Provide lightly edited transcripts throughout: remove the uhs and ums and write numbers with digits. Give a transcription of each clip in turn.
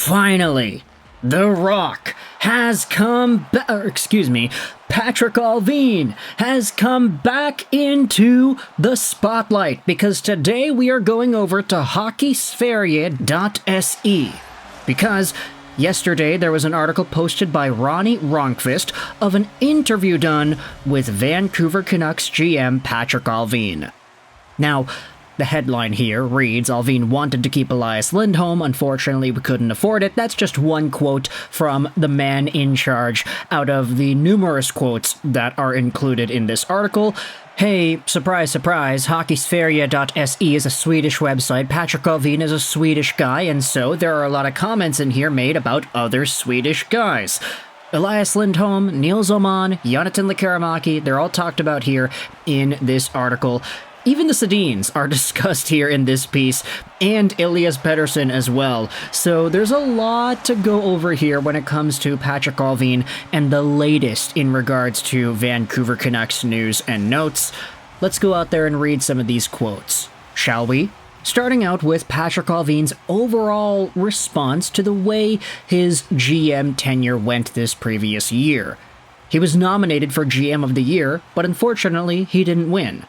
Finally, The Rock has come back, Patrik Allvin has come back into the spotlight because today we are going over to hockeysverige.se because yesterday there was an article posted by Ronnie Ronquist of an interview done with Vancouver Canucks GM Patrik Allvin. Now, the headline here reads, Allvin wanted to keep Elias Lindholm. Unfortunately, we couldn't afford it. That's just one quote from the man in charge out of the numerous quotes that are included in this article. Hey, surprise, surprise, hockeysverige.se is a Swedish website. Patrik Allvin is a Swedish guy, and so there are a lot of comments in here made about other Swedish guys. Elias Lindholm, Nils Aman, Jonathan Lekkerimaki, they're all talked about here in this article. Even the Sedins are discussed here in this piece, and Elias Pettersson as well. So there's a lot to go over here when it comes to Patrik Allvin and the latest in regards to Vancouver Canucks news and notes. Let's go out there and read some of these quotes, shall we? Starting out with Patrik Allvin's overall response to the way his GM tenure went this previous year. He was nominated for GM of the Year, but unfortunately he didn't win.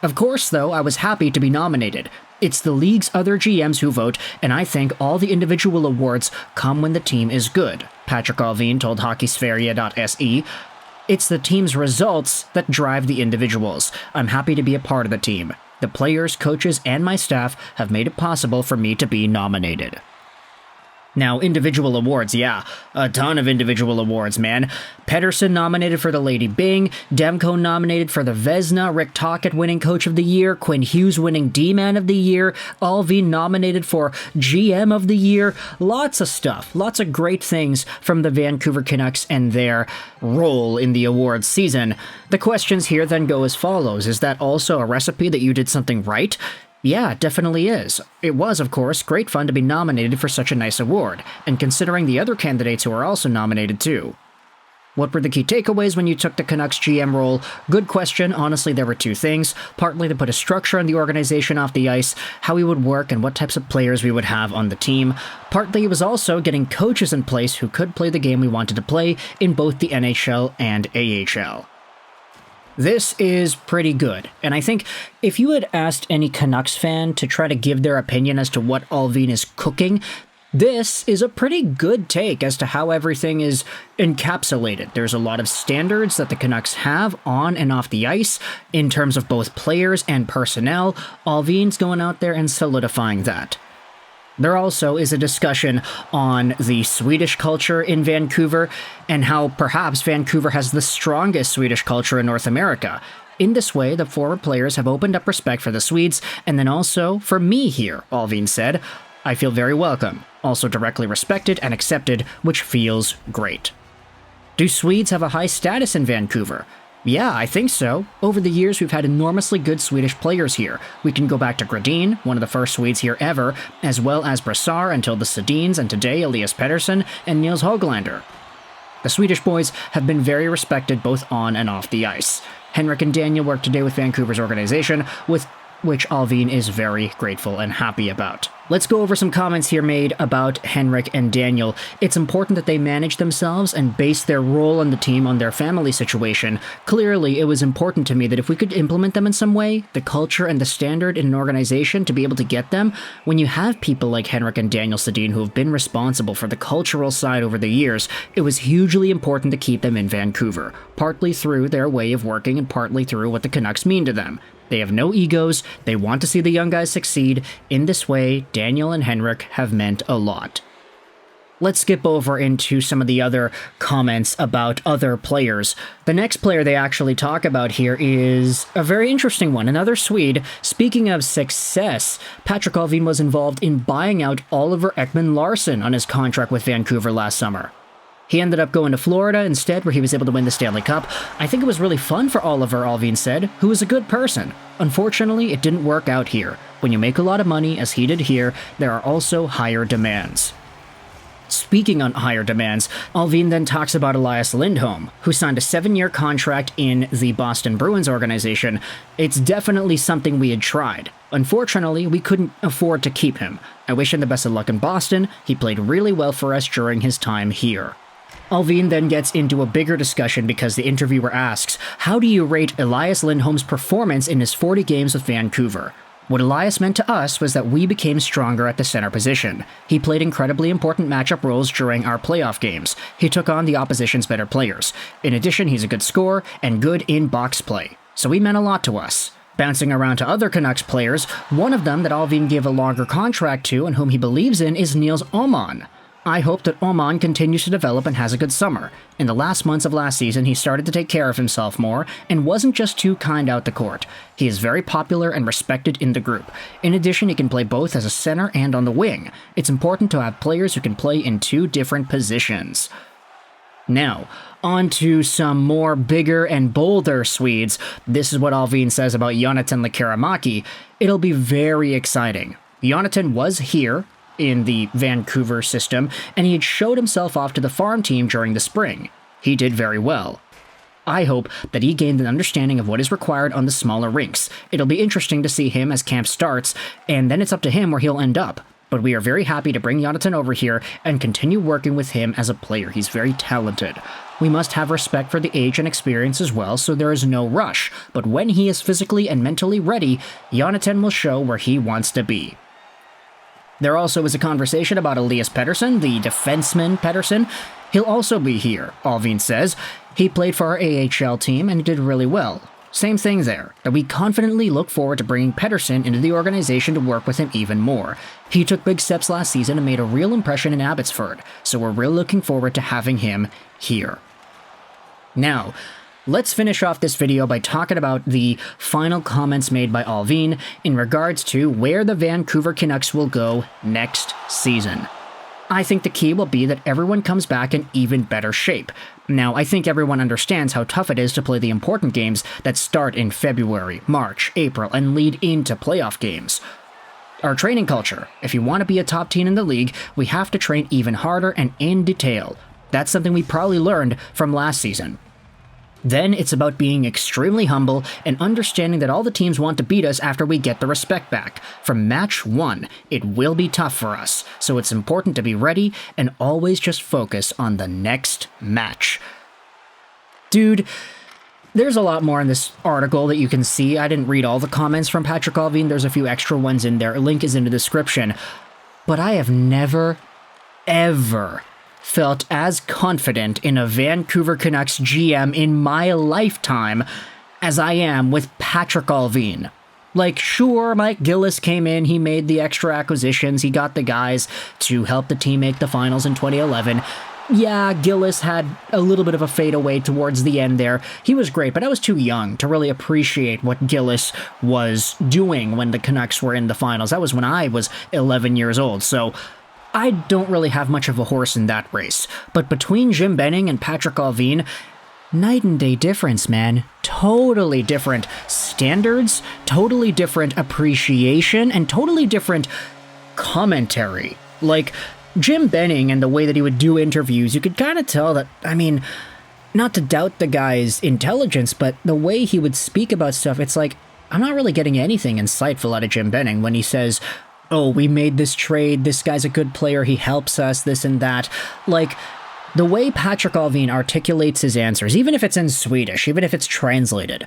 Of course, though, I was happy to be nominated. It's the league's other GMs who vote, and I think all the individual awards come when the team is good, Patrik Allvin told hockeysverige.se. It's the team's results that drive the individuals. I'm happy to be a part of the team. The players, coaches, and my staff have made it possible for me to be nominated. Now, individual awards, yeah, a ton of individual awards, man. Pettersson nominated for the Lady Byng, Demko nominated for the Vezina, Rick Tocchet winning Coach of the Year, Quinn Hughes winning D-Man of the Year, Allvin nominated for GM of the Year. Lots of stuff, lots of great things from the Vancouver Canucks and their role in the awards season. The questions here then go as follows. Is that also a recipe that you did something right? Yeah, it definitely is. It was, of course, great fun to be nominated for such a nice award, and considering the other candidates who are also nominated too. What were the key takeaways when you took the Canucks GM role? Good question. Honestly, there were two things. Partly to put a structure on the organization off the ice, how we would work, and what types of players we would have on the team. Partly it was also getting coaches in place who could play the game we wanted to play in both the NHL and AHL. This is pretty good, and I think if you had asked any Canucks fan to try to give their opinion as to what Allvin is cooking, this is a pretty good take as to how everything is encapsulated. There's a lot of standards that the Canucks have on and off the ice in terms of both players and personnel. Allvin's going out there and solidifying that. There also is a discussion on the Swedish culture in Vancouver and how perhaps Vancouver has the strongest Swedish culture in North America. In this way, the former players have opened up respect for the Swedes and then also for me here, Allvin said. I feel very welcome, also directly respected and accepted, which feels great. Do Swedes have a high status in Vancouver? Yeah, I think so. Over the years, we've had enormously good Swedish players here. We can go back to Gradin, one of the first Swedes here ever, as well as Brassard until the Sedins, and today Elias Pettersson and Nils Höglander. The Swedish boys have been very respected both on and off the ice. Henrik and Daniel work today with Vancouver's organization, with which Allvin is very grateful and happy about. Let's go over some comments here made about Henrik and Daniel. It's important that they manage themselves and base their role on the team on their family situation. Clearly, it was important to me that if we could implement them in some way, the culture and the standard in an organization to be able to get them, when you have people like Henrik and Daniel Sedin who have been responsible for the cultural side over the years, it was hugely important to keep them in Vancouver, partly through their way of working and partly through what the Canucks mean to them. They have no egos, they want to see the young guys succeed. In this way, Daniel and Henrik have meant a lot. Let's skip over into some of the other comments about other players. The next player they actually talk about here is a very interesting one, another Swede. Speaking of success, Patrik Allvin was involved in buying out Oliver Ekman-Larsson on his contract with Vancouver last summer. He ended up going to Florida instead, where he was able to win the Stanley Cup. I think it was really fun for Oliver, Allvin said, who is a good person. Unfortunately, it didn't work out here. When you make a lot of money, as he did here, there are also higher demands. Speaking on higher demands, Allvin then talks about Elias Lindholm, who signed a 7-year contract in the Boston Bruins organization. It's definitely something we had tried. Unfortunately, we couldn't afford to keep him. I wish him the best of luck in Boston. He played really well for us during his time here. Allvin then gets into a bigger discussion because the interviewer asks, how do you rate Elias Lindholm's performance in his 40 games with Vancouver? What Elias meant to us was that we became stronger at the center position. He played incredibly important matchup roles during our playoff games. He took on the opposition's better players. In addition, he's a good scorer and good in box play. So he meant a lot to us. Bouncing around to other Canucks players, one of them that Allvin gave a longer contract to and whom he believes in is Niels Aman. I hope that Aman continues to develop and has a good summer. In the last months of last season, he started to take care of himself more and wasn't just too kind out the court. He is very popular and respected in the group. In addition, he can play both as a center and on the wing. It's important to have players who can play in 2 different positions. Now, on to some more bigger and bolder Swedes. This is what Allvin says about Jonathan Lekkerimaki. It'll be very exciting. Jonathan was here in the Vancouver system, and he had showed himself off to the farm team during the spring. He did very well. I hope that he gained an understanding of what is required on the smaller rinks. It'll be interesting to see him as camp starts, and then it's up to him where he'll end up. But we are very happy to bring Jonathan over here and continue working with him as a player. He's very talented. We must have respect for the age and experience as well, so there is no rush. But when he is physically and mentally ready, Jonathan will show where he wants to be. There also is a conversation about Elias Pettersson, the defenseman Pettersson. He'll also be here, Allvin says. He played for our AHL team and did really well. Same thing there, that we confidently look forward to bringing Pettersson into the organization to work with him even more. He took big steps last season and made a real impression in Abbotsford, so we're really looking forward to having him here. Now, let's finish off this video by talking about the final comments made by Allvin in regards to where the Vancouver Canucks will go next season. I think the key will be that everyone comes back in even better shape. Now, I think everyone understands how tough it is to play the important games that start in February, March, April, and lead into playoff games. Our training culture. If you want to be a top team in the league, we have to train even harder and in detail. That's something we probably learned from last season. Then it's about being extremely humble and understanding that all the teams want to beat us after we get the respect back. From match 1, it will be tough for us, so it's important to be ready and always just focus on the next match. Dude, there's a lot more in this article that you can see. I didn't read all the comments from Patrik Allvin. There's a few extra ones in there. A link is in the description. But I have never, ever felt as confident in a Vancouver Canucks GM in my lifetime as I am with Patrik Allvin. Like, sure, Mike Gillis came in, he made the extra acquisitions, he got the guys to help the team make the finals in 2011. Yeah, Gillis had a little bit of a fadeaway towards the end there. He was great, but I was too young to really appreciate what Gillis was doing when the Canucks were in the finals. That was when I was 11 years old, so I don't really have much of a horse in that race. But between Jim Benning and Patrik Allvin, night and day difference, man. Totally different standards, totally different appreciation, and totally different commentary. Like, Jim Benning and the way that he would do interviews, you could kind of tell that, I mean, not to doubt the guy's intelligence, but the way he would speak about stuff, it's like, I'm not really getting anything insightful out of Jim Benning when he says, oh, we made this trade, this guy's a good player, he helps us, this and that. Like, the way Patrik Allvin articulates his answers, even if it's in Swedish, even if it's translated,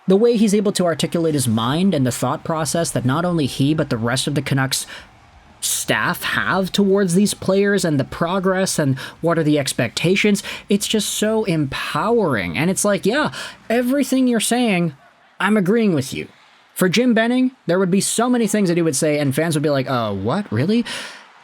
the way he's able to articulate his mind and the thought process that not only he, but the rest of the Canucks staff have towards these players and the progress and what are the expectations, it's just so empowering. And it's like, yeah, everything you're saying, I'm agreeing with you. For Jim Benning, there would be so many things that he would say, and fans would be like, what, really?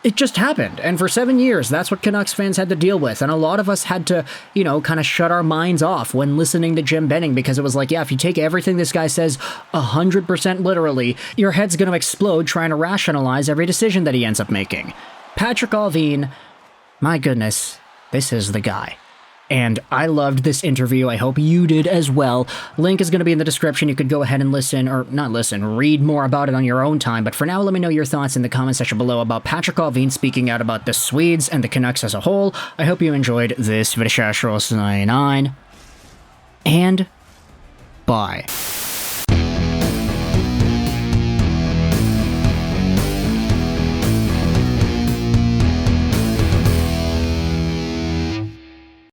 It just happened, and for 7 years, that's what Canucks fans had to deal with, and a lot of us had to, kind of shut our minds off when listening to Jim Benning, because it was like, yeah, if you take everything this guy says 100% literally, your head's going to explode trying to rationalize every decision that he ends up making. Patrik Allvin, my goodness, this is the guy. and I loved this interview. I hope you did as well. Link is going to be in the description. You could go ahead and listen, or not listen, read more about it on your own time. But for now, let me know your thoughts in the comment section below about Patrik Allvin speaking out about the Swedes and the Canucks as a whole. I hope you enjoyed this video. And bye.